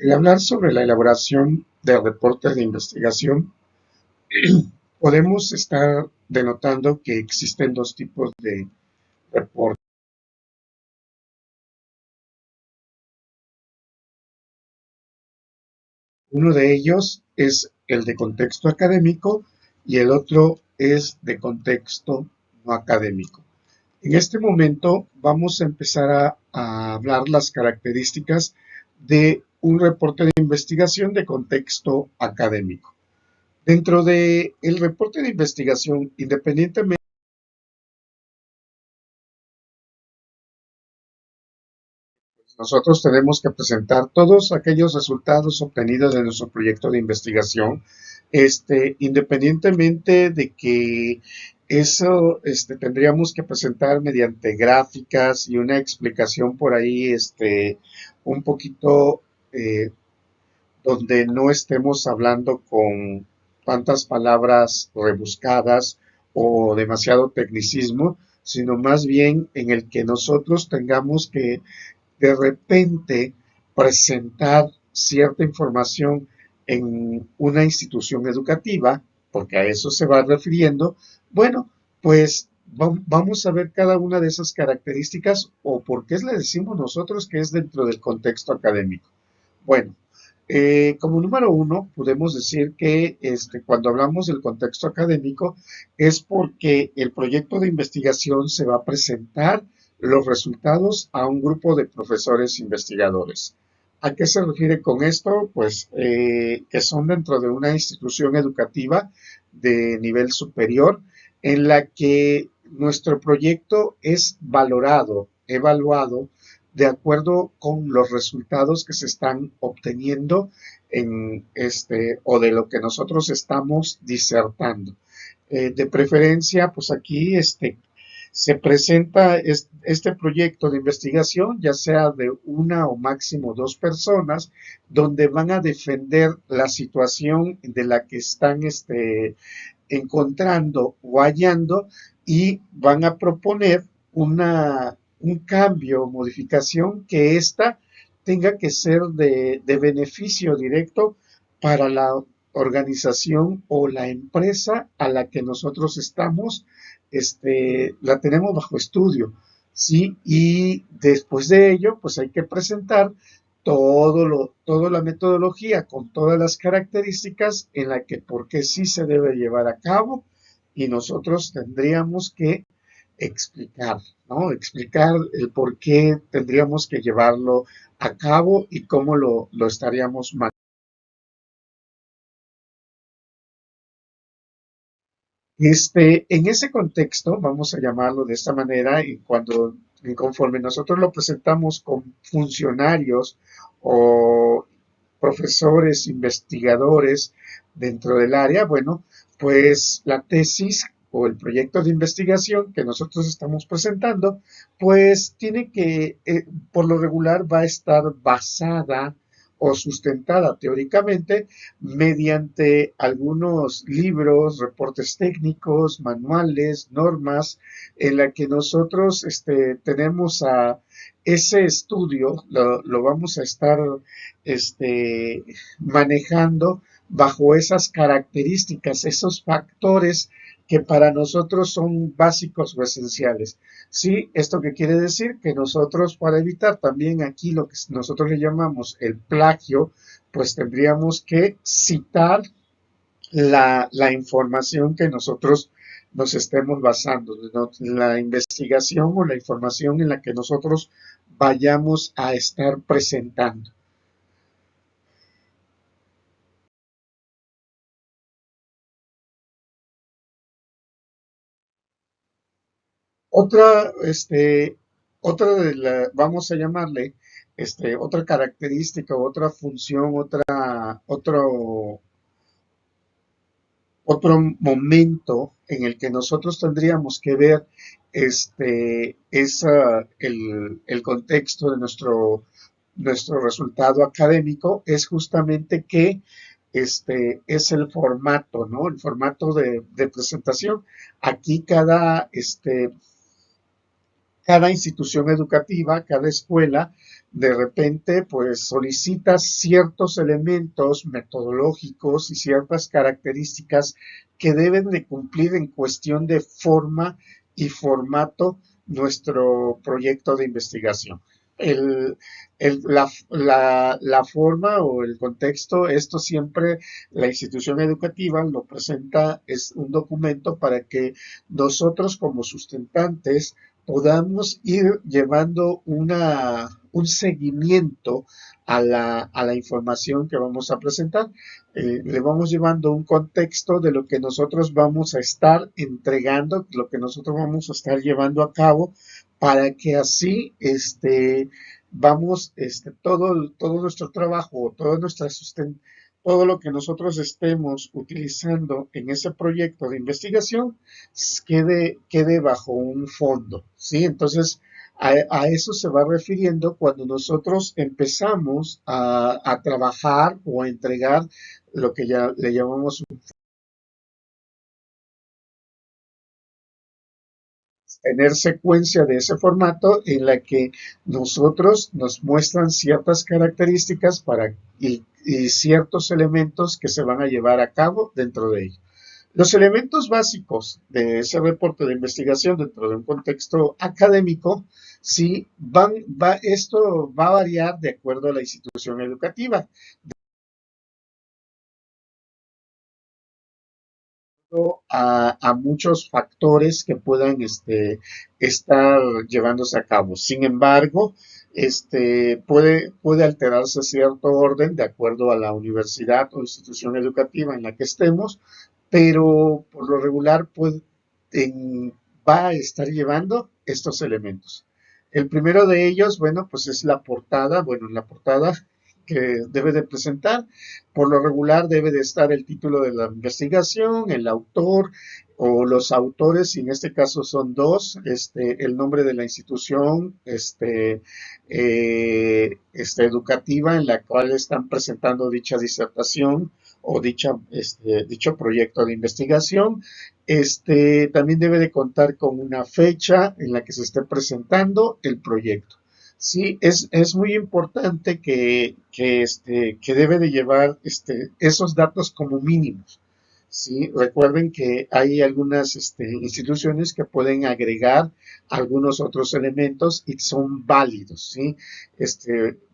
El hablar sobre la elaboración de reportes de investigación, podemos estar denotando que existen dos tipos de reportes. Uno de ellos es el de contexto académico y el otro es de contexto no académico. En este momento vamos a empezar a hablar las características de un reporte de investigación de contexto académico. Dentro del reporte de investigación, independientemente, nosotros tenemos que presentar todos aquellos resultados obtenidos de nuestro proyecto de investigación, independientemente de que eso tendríamos que presentar mediante gráficas y una explicación por ahí, un poquito eh, donde no estemos hablando con tantas palabras rebuscadas o demasiado tecnicismo, sino más bien en el que nosotros tengamos que de repente presentar cierta información en una institución educativa, porque a eso se va refiriendo, bueno, pues vamos a ver cada una de esas características o por qué le decimos nosotros que es dentro del contexto académico. Bueno, como número uno, podemos decir que cuando hablamos del contexto académico es porque el proyecto de investigación se va a presentar los resultados a un grupo de profesores investigadores. ¿A qué se refiere con esto? Pues que son dentro de una institución educativa de nivel superior en la que nuestro proyecto es valorado, evaluado de acuerdo con los resultados que se están obteniendo en o de lo que nosotros estamos disertando. De preferencia, pues aquí se presenta este proyecto de investigación, ya sea de una o máximo dos personas, donde van a defender la situación de la que están encontrando o hallando y van a proponer un cambio, modificación que ésta tenga que ser de beneficio directo para la organización o la empresa a la que nosotros estamos, la tenemos bajo estudio, ¿sí? Y después de ello, pues hay que presentar toda la metodología con todas las características en la que por qué sí se debe llevar a cabo y nosotros tendríamos que explicar, ¿no? Explicar el por qué tendríamos que llevarlo a cabo y cómo lo estaríamos manejando. En ese contexto, vamos a llamarlo de esta manera, y conforme nosotros lo presentamos con funcionarios o profesores, investigadores dentro del área, bueno, pues la tesis o el proyecto de investigación que nosotros estamos presentando, pues tiene que, por lo regular, va a estar basada o sustentada teóricamente mediante algunos libros, reportes técnicos, manuales, normas, en la que nosotros tenemos a ese estudio, lo vamos a estar manejando bajo esas características, esos factores que para nosotros son básicos o esenciales. Sí, ¿esto qué quiere decir? Que nosotros, para evitar también aquí lo que nosotros le llamamos el plagio, pues tendríamos que citar la información que nosotros nos estemos basando, ¿no? La investigación o la información en la que nosotros vayamos a estar presentando. Otra, otra de vamos a llamarle, otra característica, otra función, otro momento en el que nosotros tendríamos que ver el contexto de nuestro resultado académico es justamente que es el formato, ¿no? El formato de presentación. Aquí cada institución educativa, cada escuela, de repente, pues solicita ciertos elementos metodológicos y ciertas características que deben de cumplir en cuestión de forma y formato nuestro proyecto de investigación. El, la forma o el contexto, esto siempre la institución educativa lo presenta, es un documento para que nosotros como sustentantes podamos ir llevando un seguimiento a la información que vamos a presentar. Le vamos llevando un contexto de lo que nosotros vamos a estar entregando, lo que nosotros vamos a estar llevando a cabo, para que así vamos, todo nuestro trabajo, toda nuestra todo lo que nosotros estemos utilizando en ese proyecto de investigación quede bajo un fondo, ¿sí? Entonces, a eso se va refiriendo cuando nosotros empezamos a trabajar o a entregar lo que ya le llamamos tener secuencia de ese formato en la que nosotros nos muestran ciertas características y ciertos elementos que se van a llevar a cabo dentro de ello. Los elementos básicos de ese reporte de investigación dentro de un contexto académico, sí, esto va a variar de acuerdo a la institución educativa, a muchos factores que puedan estar llevándose a cabo. Sin embargo, puede alterarse cierto orden de acuerdo a la universidad o institución educativa en la que estemos, pero por lo regular va a estar llevando estos elementos. El primero de ellos, bueno, pues es la portada. Bueno, en la portada que debe de presentar, por lo regular debe de estar el título de la investigación, el autor o los autores, y en este caso son dos, el nombre de la institución educativa en la cual están presentando dicha disertación o dicho proyecto de investigación. También debe de contar con una fecha en la que se esté presentando el proyecto. Sí, es muy importante que debe de llevar esos datos como mínimos. Sí, recuerden que hay algunas instituciones que pueden agregar algunos otros elementos y son válidos, ¿sí?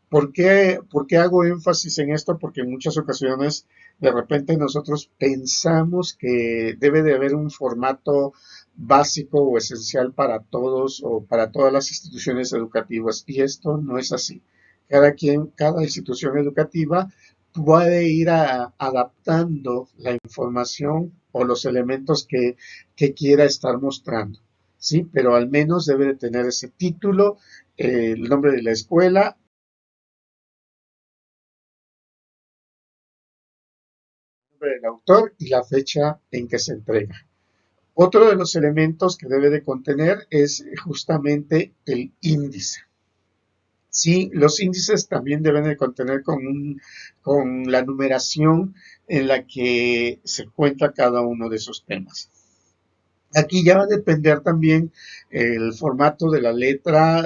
¿Por qué hago énfasis en esto? Porque en muchas ocasiones de repente nosotros pensamos que debe de haber un formato básico o esencial para todos o para todas las instituciones educativas, y esto no es así. Cada institución educativa puede ir adaptando la información o los elementos que quiera estar mostrando, ¿sí? Pero al menos debe de tener ese título, el nombre de la escuela, el nombre del autor y la fecha en que se entrega. Otro de los elementos que debe de contener es justamente el índice. Sí, los índices también deben de contener con la numeración en la que se encuentra cada uno de esos temas. Aquí ya va a depender también el formato de la letra,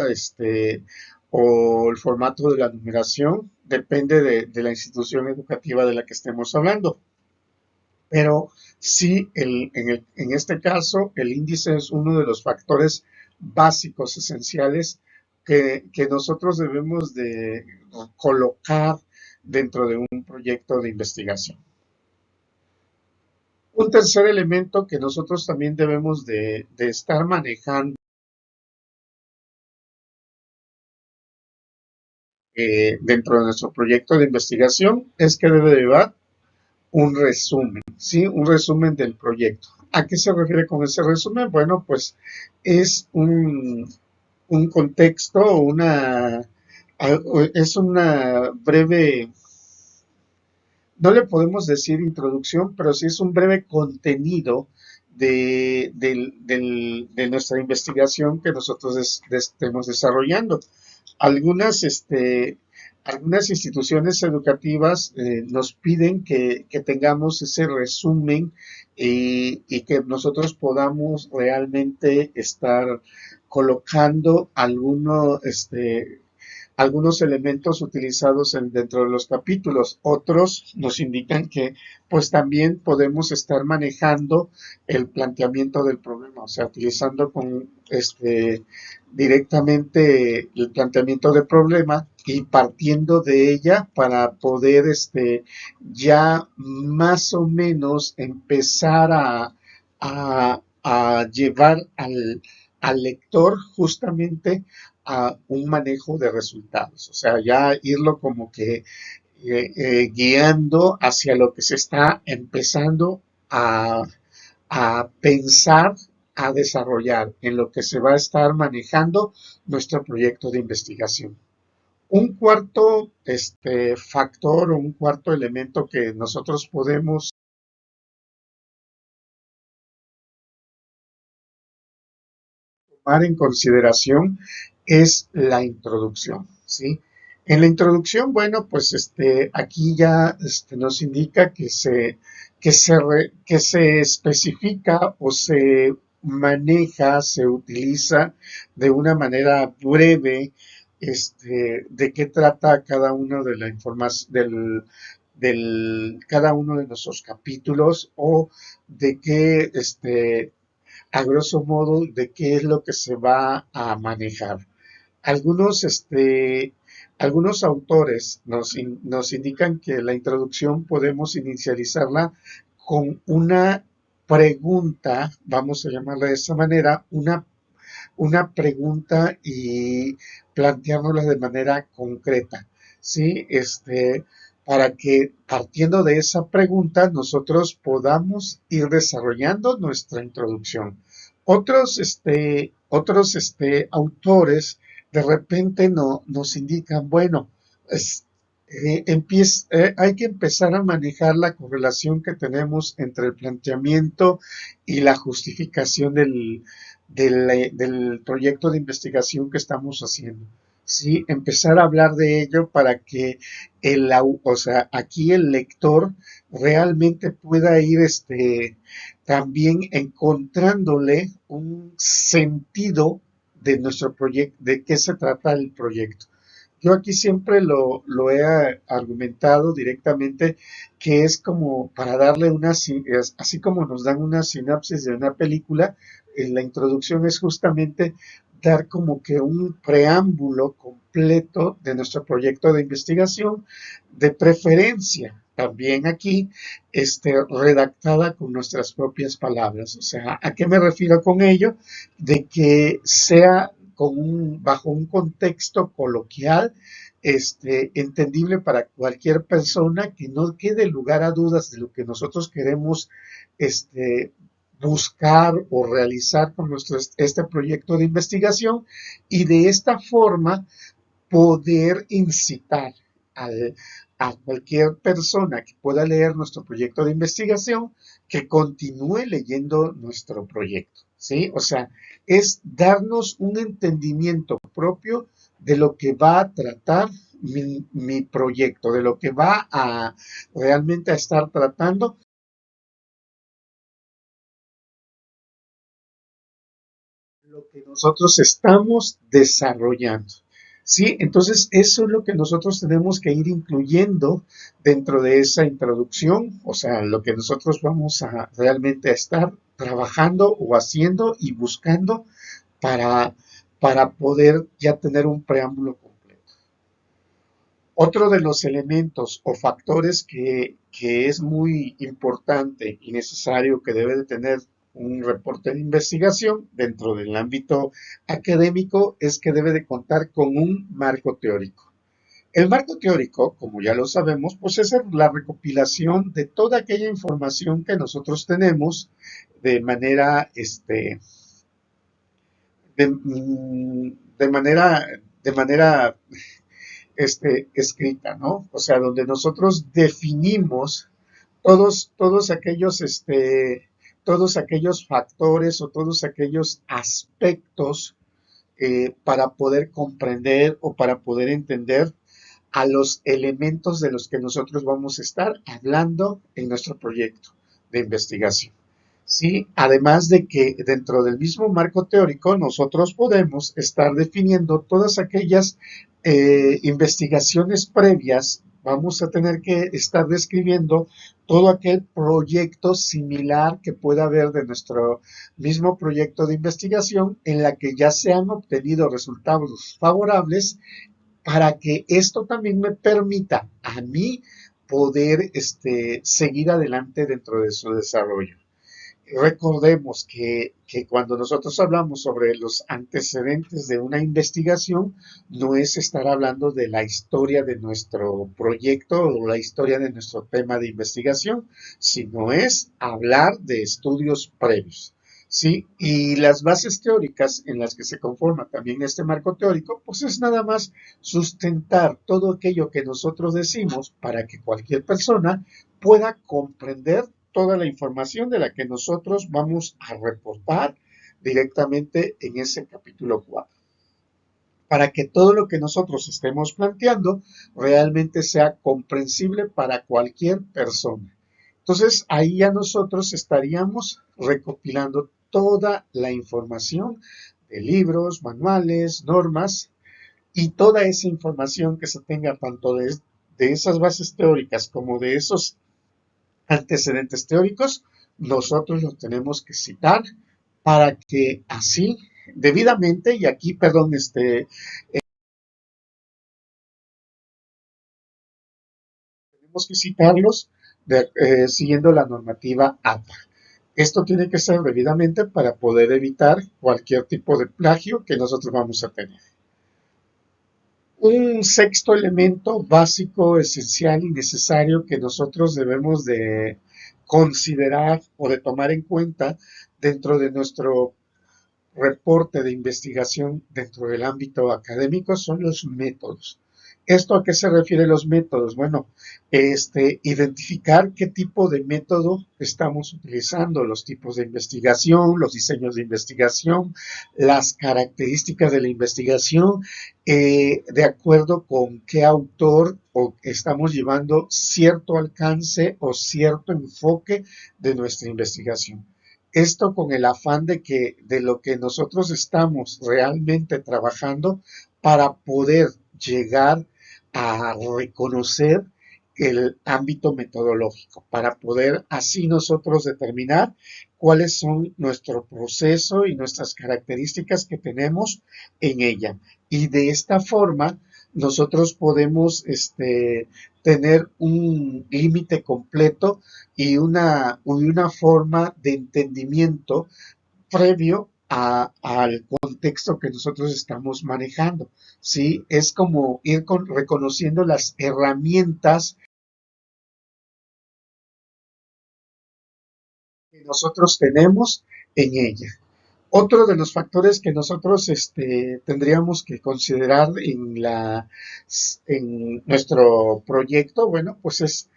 o el formato de la numeración, depende de la institución educativa de la que estemos hablando. Pero sí, en este caso, el índice es uno de los factores básicos, esenciales, que nosotros debemos de colocar dentro de un proyecto de investigación. Un tercer elemento que nosotros también debemos de estar manejando dentro de nuestro proyecto de investigación es que debe de llevar un resumen, ¿sí? Un resumen del proyecto. ¿A qué se refiere con ese resumen? Bueno, pues es un contexto, es una breve, no le podemos decir introducción, pero sí es un breve contenido de nuestra investigación que nosotros estemos desarrollando. Algunas, algunas instituciones educativas nos piden que tengamos ese resumen y que nosotros podamos realmente estar colocando algunos elementos utilizados dentro de los capítulos. Otros nos indican que pues también podemos estar manejando el planteamiento del problema, o sea, utilizando directamente el planteamiento del problema y partiendo de ella para poder ya más o menos empezar a llevar al lector justamente a un manejo de resultados, o sea, ya irlo como que guiando hacia lo que se está empezando a, a pensar, a desarrollar, en lo que se va a estar manejando nuestro proyecto de investigación. Un cuarto factor o un cuarto elemento que nosotros podemos tomar en consideración es la introducción, ¿sí? En la introducción, bueno, pues aquí ya nos indica que se especifica o se maneja, se utiliza de una manera breve de qué trata cada uno de la información cada uno de nuestros capítulos o de qué a grosso modo de qué es lo que se va a manejar. Algunos, algunos autores nos indican que la introducción podemos inicializarla con una pregunta, vamos a llamarla de esa manera, una pregunta y planteárnosla de manera concreta, ¿sí? Para que partiendo de esa pregunta nosotros podamos ir desarrollando nuestra introducción. Otros autores de repente nos indican, bueno, hay que empezar a manejar la correlación que tenemos entre el planteamiento y la justificación del proyecto de investigación que estamos haciendo. Sí, empezar a hablar de ello para que o sea, aquí el lector realmente pueda ir también encontrándole un sentido de nuestro proyecto, de qué se trata el proyecto. Yo aquí siempre lo he argumentado directamente que es como para darle así como nos dan una sinapsis de una película, la introducción es justamente dar como que un preámbulo completo de nuestro proyecto de investigación, de preferencia también aquí, redactada con nuestras propias palabras. O sea, ¿a qué me refiero con ello? De que sea bajo un contexto coloquial, entendible para cualquier persona, que no quede lugar a dudas de lo que nosotros queremos buscar o realizar con este proyecto de investigación y de esta forma poder incitar al, a cualquier persona que pueda leer nuestro proyecto de investigación que continúe leyendo nuestro proyecto, ¿sí? O sea, es darnos un entendimiento propio de lo que va a tratar mi proyecto, de lo que va a realmente a estar tratando lo que nosotros estamos desarrollando. Sí, entonces eso es lo que nosotros tenemos que ir incluyendo dentro de esa introducción, o sea, lo que nosotros vamos a realmente a estar trabajando o haciendo y buscando para, para poder ya tener un preámbulo completo. Otro de los elementos o factores que es muy importante y necesario que debe de tener un reporte de investigación dentro del ámbito académico es que debe de contar con un marco teórico. El marco teórico, como ya lo sabemos, pues es la recopilación de toda aquella información que nosotros tenemos de manera, de manera, de manera escrita, ¿no? O sea, donde nosotros definimos todos aquellos factores o todos aquellos aspectos para poder comprender o para poder entender a los elementos de los que nosotros vamos a estar hablando en nuestro proyecto de investigación. Sí, además de que dentro del mismo marco teórico nosotros podemos estar definiendo todas aquellas investigaciones previas, vamos a tener que estar describiendo todo aquel proyecto similar que pueda haber de nuestro mismo proyecto de investigación en la que ya se han obtenido resultados favorables para que esto también me permita a mí poder seguir adelante dentro de su desarrollo. Recordemos que cuando nosotros hablamos sobre los antecedentes de una investigación, no es estar hablando de la historia de nuestro proyecto o la historia de nuestro tema de investigación, sino es hablar de estudios previos. Sí, y las bases teóricas en las que se conforma también este marco teórico, pues es nada más sustentar todo aquello que nosotros decimos para que cualquier persona pueda comprender toda la información de la que nosotros vamos a reportar directamente en ese capítulo 4, para que todo lo que nosotros estemos planteando realmente sea comprensible para cualquier persona. Entonces, ahí ya nosotros estaríamos recopilando toda la información de libros, manuales, normas y toda esa información que se tenga tanto de esas bases teóricas como de esos antecedentes teóricos, nosotros los tenemos que citar para que así, debidamente, y aquí, perdón, tenemos que citarlos siguiendo la normativa APA. Esto tiene que ser debidamente para poder evitar cualquier tipo de plagio que nosotros vamos a tener. Un sexto elemento básico, esencial y necesario que nosotros debemos de considerar o de tomar en cuenta dentro de nuestro reporte de investigación dentro del ámbito académico son los métodos. ¿Esto a qué se refiere los métodos? Bueno, identificar qué tipo de método estamos utilizando, los tipos de investigación, los diseños de investigación, las características de la investigación, de acuerdo con qué autor o estamos llevando cierto alcance o cierto enfoque de nuestra investigación. Esto con el afán de lo que nosotros estamos realmente trabajando para poder llegar a reconocer el ámbito metodológico, para poder así nosotros determinar cuáles son nuestro proceso y nuestras características que tenemos en ella. Y de esta forma nosotros podemos tener un límite completo y una forma de entendimiento previo al contexto que nosotros estamos manejando. ¿Sí? Es como ir reconociendo las herramientas que nosotros tenemos en ella. Otro de los factores que nosotros tendríamos que considerar en nuestro proyecto, bueno, pues es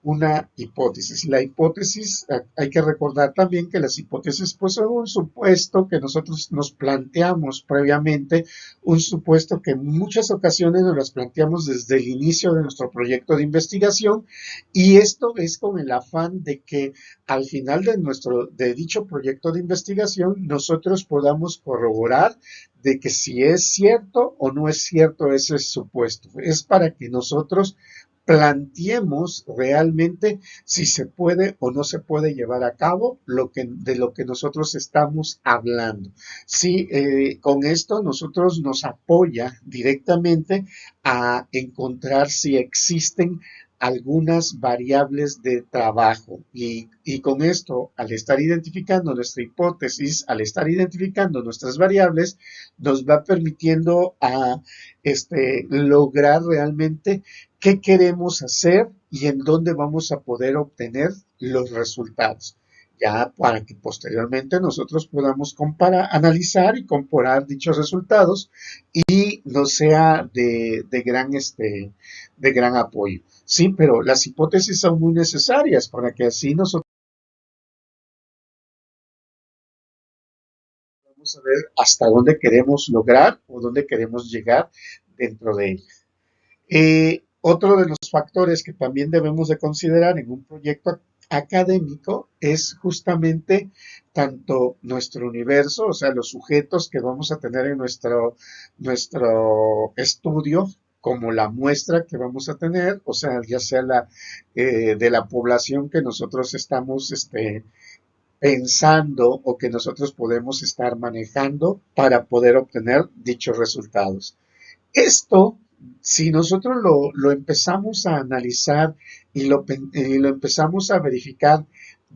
una hipótesis. La hipótesis, hay que recordar también que las hipótesis pues son un supuesto que nosotros nos planteamos previamente, un supuesto que en muchas ocasiones nos las planteamos desde el inicio de nuestro proyecto de investigación, y esto es con el afán de que al final de dicho proyecto de investigación nosotros podamos corroborar de que si es cierto o no es cierto ese supuesto. Es para que nosotros planteemos realmente si se puede o no se puede llevar a cabo de lo que nosotros estamos hablando. Sí, con esto nosotros nos apoya directamente a encontrar si existen algunas variables de trabajo, y con esto, al estar identificando nuestra hipótesis, al estar identificando nuestras variables, nos va permitiendo a lograr realmente qué queremos hacer y en dónde vamos a poder obtener los resultados, ya para que posteriormente nosotros podamos comparar, analizar y comparar dichos resultados y no sea de gran apoyo. Sí, pero las hipótesis son muy necesarias para que así nosotros vamos a ver hasta dónde queremos lograr o dónde queremos llegar dentro de ella. Otro de los factores que también debemos de considerar en un proyecto académico es justamente tanto nuestro universo, o sea, los sujetos que vamos a tener en nuestro estudio, como la muestra que vamos a tener, o sea, ya sea de la población que nosotros estamos pensando o que nosotros podemos estar manejando para poder obtener dichos resultados. Esto, si nosotros lo empezamos a analizar y lo empezamos a verificar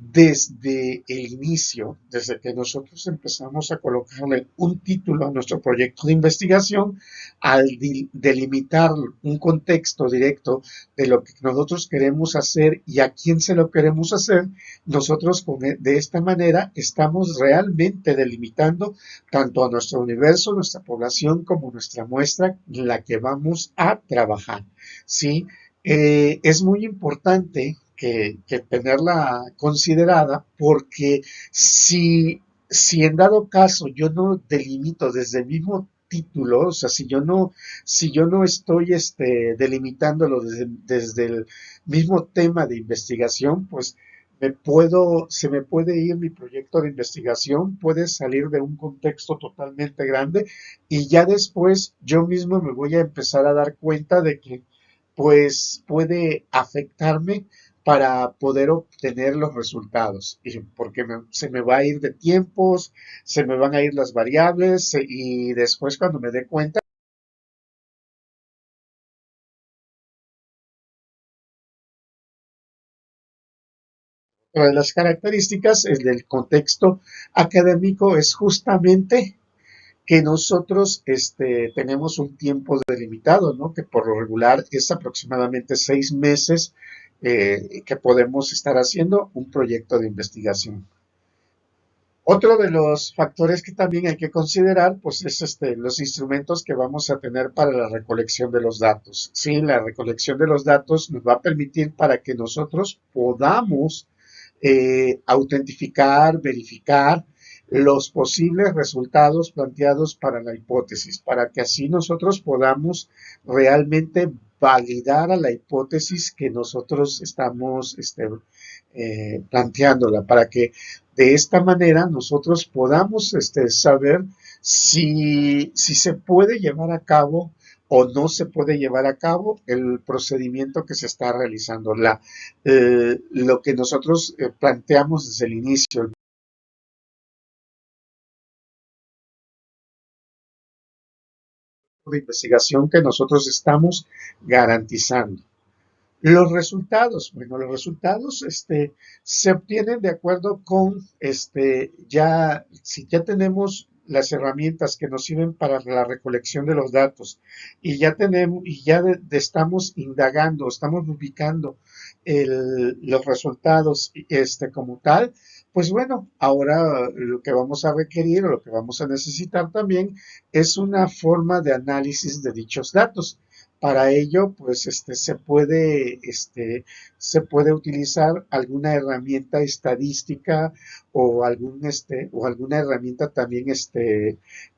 desde el inicio, desde que nosotros empezamos a colocarle un título a nuestro proyecto de investigación, al delimitar un contexto directo de lo que nosotros queremos hacer y a quién se lo queremos hacer, nosotros de esta manera estamos realmente delimitando tanto a nuestro universo, nuestra población, como nuestra muestra en la que vamos a trabajar. ¿Sí? Es muy importante que tenerla considerada porque si en dado caso yo no delimito desde el mismo título, o sea, si yo no estoy delimitándolo desde el mismo tema de investigación, pues se me puede ir mi proyecto de investigación, puede salir de un contexto totalmente grande y ya después yo mismo me voy a empezar a dar cuenta de que pues puede afectarme para poder obtener los resultados, y porque se me va a ir de tiempos, se me van a ir las variables y después cuando me dé cuenta de las características, el del contexto académico es justamente que nosotros tenemos un tiempo delimitado, ¿no? Que por lo regular es aproximadamente 6 meses que podemos estar haciendo un proyecto de investigación. Otro de los factores que también hay que considerar, pues, es los instrumentos que vamos a tener para la recolección de los datos. Sí, la recolección de los datos nos va a permitir para que nosotros podamos autentificar, verificar los posibles resultados planteados para la hipótesis, para que así nosotros podamos realmente validar a la hipótesis que nosotros estamos planteándola, para que de esta manera nosotros podamos saber si se puede llevar a cabo o no se puede llevar a cabo el procedimiento que se está realizando. Lo que nosotros planteamos desde el inicio de investigación que nosotros estamos garantizando. Los resultados, bueno, los resultados se obtienen de acuerdo con si ya tenemos las herramientas que nos sirven para la recolección de los datos y ya estamos indagando, estamos ubicando los resultados como tal, pues bueno, ahora lo que vamos a requerir o lo que vamos a necesitar también es una forma de análisis de dichos datos. Para ello, pues se puede utilizar alguna herramienta estadística o alguna herramienta también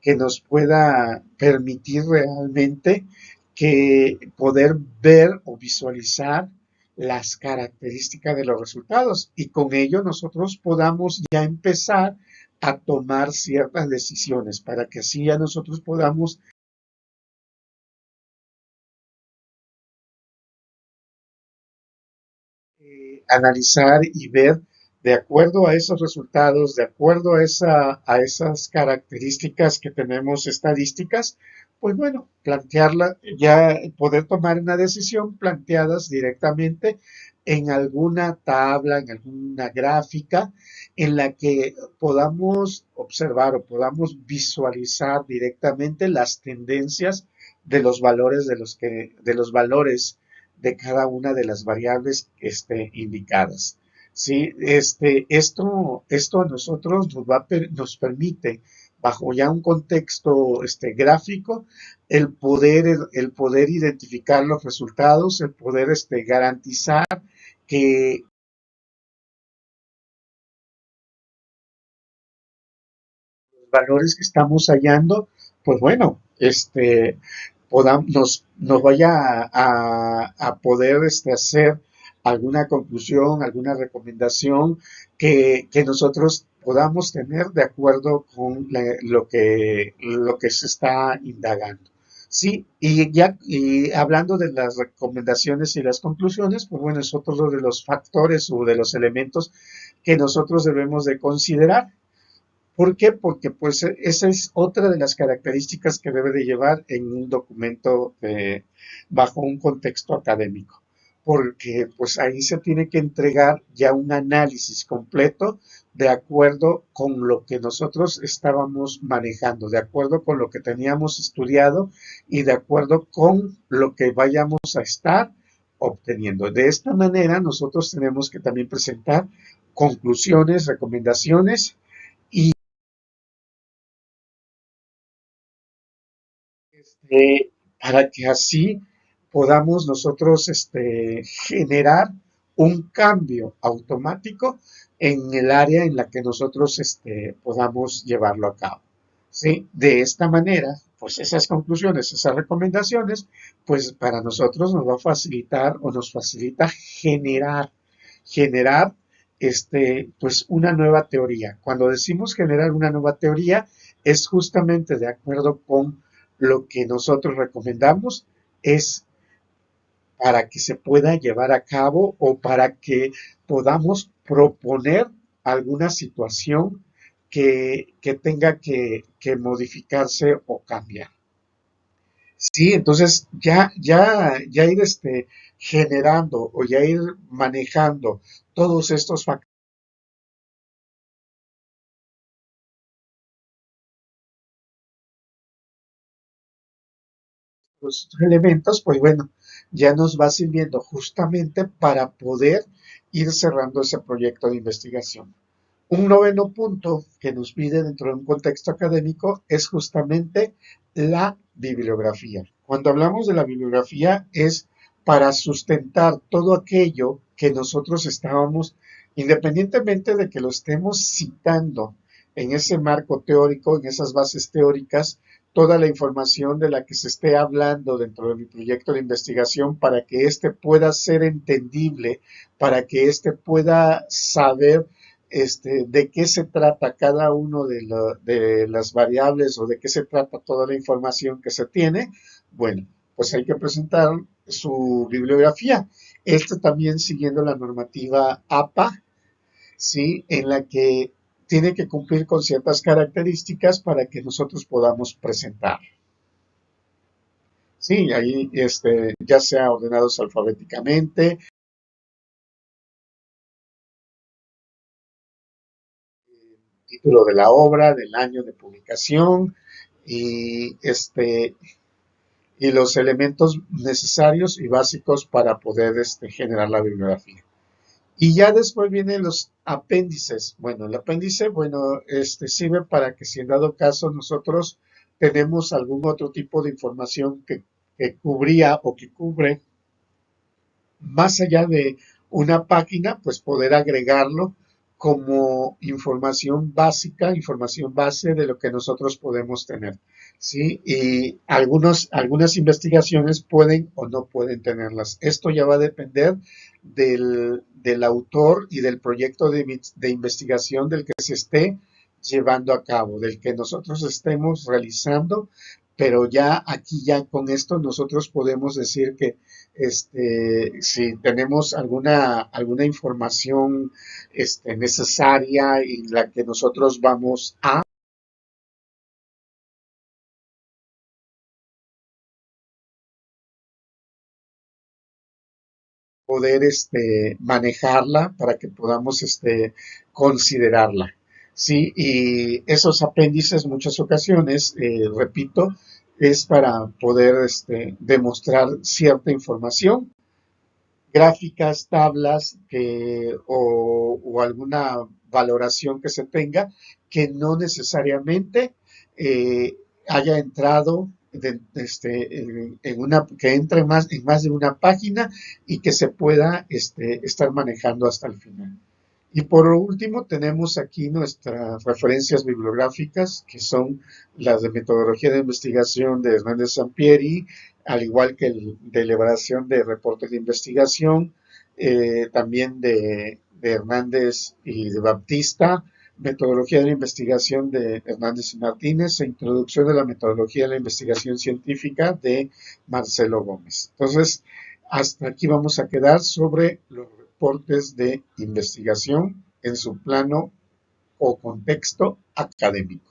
que nos pueda permitir realmente que poder ver o visualizar las características de los resultados y con ello nosotros podamos ya empezar a tomar ciertas decisiones para que así ya nosotros podamos analizar y ver de acuerdo a esos resultados, de acuerdo a esas características que tenemos estadísticas, pues bueno, plantearla, ya poder tomar una decisión planteadas directamente en alguna tabla, en alguna gráfica, en la que podamos observar o podamos visualizar directamente las tendencias de los valores de los valores de cada una de las variables indicadas. ¿Sí? Esto a nosotros nos permite, bajo ya un contexto gráfico, el poder identificar los resultados, el poder garantizar que los valores que estamos hallando, pues bueno, nos vaya a poder hacer alguna conclusión, alguna recomendación que nosotros podamos tener de acuerdo con lo que se está indagando. Sí, y hablando de las recomendaciones y las conclusiones, pues bueno, es otro de los factores o de los elementos que nosotros debemos de considerar. ¿Por qué? Porque pues esa es otra de las características que debe de llevar en un documento bajo un contexto académico, porque pues ahí se tiene que entregar ya un análisis completo de acuerdo con lo que nosotros estábamos manejando, de acuerdo con lo que teníamos estudiado y de acuerdo con lo que vayamos a estar obteniendo. De esta manera nosotros tenemos que también presentar conclusiones, recomendaciones y para que así podamos nosotros generar un cambio automático en el área en la que nosotros podamos llevarlo a cabo. ¿Sí? De esta manera, pues esas conclusiones, esas recomendaciones, pues para nosotros nos va a facilitar o nos facilita generar pues una nueva teoría. Cuando decimos generar una nueva teoría, es justamente de acuerdo con lo que nosotros recomendamos, es para que se pueda llevar a cabo o para que podamos proponer alguna situación que tenga que modificarse o cambiar. Sí, entonces ya ir generando o ya ir manejando todos estos factores, elementos, pues bueno, ya nos va sirviendo justamente para poder ir cerrando ese proyecto de investigación. Un noveno punto que nos pide dentro de un contexto académico es justamente la bibliografía. Cuando hablamos de la bibliografía es para sustentar todo aquello que nosotros estábamos, independientemente de que lo estemos citando en ese marco teórico, en esas bases teóricas, toda la información de la que se esté hablando dentro de mi proyecto de investigación para que éste pueda ser entendible, para que éste pueda saber de qué se trata cada uno de las variables o de qué se trata toda la información que se tiene, bueno, pues hay que presentar su bibliografía. Esto también siguiendo la normativa APA, ¿sí? En la que tiene que cumplir con ciertas características para que nosotros podamos presentar. Sí, ahí ya sea ordenados alfabéticamente, título de la obra, del año de publicación y y los elementos necesarios y básicos para poder generar la bibliografía. Y ya después vienen los apéndices. Bueno, el apéndice, bueno, sirve para que si en dado caso nosotros tenemos algún otro tipo de información que cubría o que cubre más allá de una página, pues poder agregarlo como información básica, información base de lo que nosotros podemos tener. ¿Sí? Y algunas investigaciones pueden o no pueden tenerlas. Esto ya va a depender del autor y del proyecto de investigación del que se esté llevando a cabo, del que nosotros estemos realizando, pero ya aquí ya con esto nosotros podemos decir que si tenemos alguna información necesaria y la que nosotros vamos a poder manejarla para que podamos considerarla. Sí, y esos apéndices muchas ocasiones, repito, es para poder demostrar cierta información, gráficas, tablas o alguna valoración que se tenga que no necesariamente haya entrado que entre en más de una página y que se pueda estar manejando hasta el final. Y por último, tenemos aquí nuestras referencias bibliográficas, que son las de metodología de investigación de Hernández Sampieri, al igual que el de elaboración de reportes de investigación, también de Hernández y de Baptista, metodología de la investigación de Hernández y Martínez e introducción de la metodología de la investigación científica de Marcelo Gómez. Entonces, hasta aquí vamos a quedar sobre los reportes de investigación en su plano o contexto académico.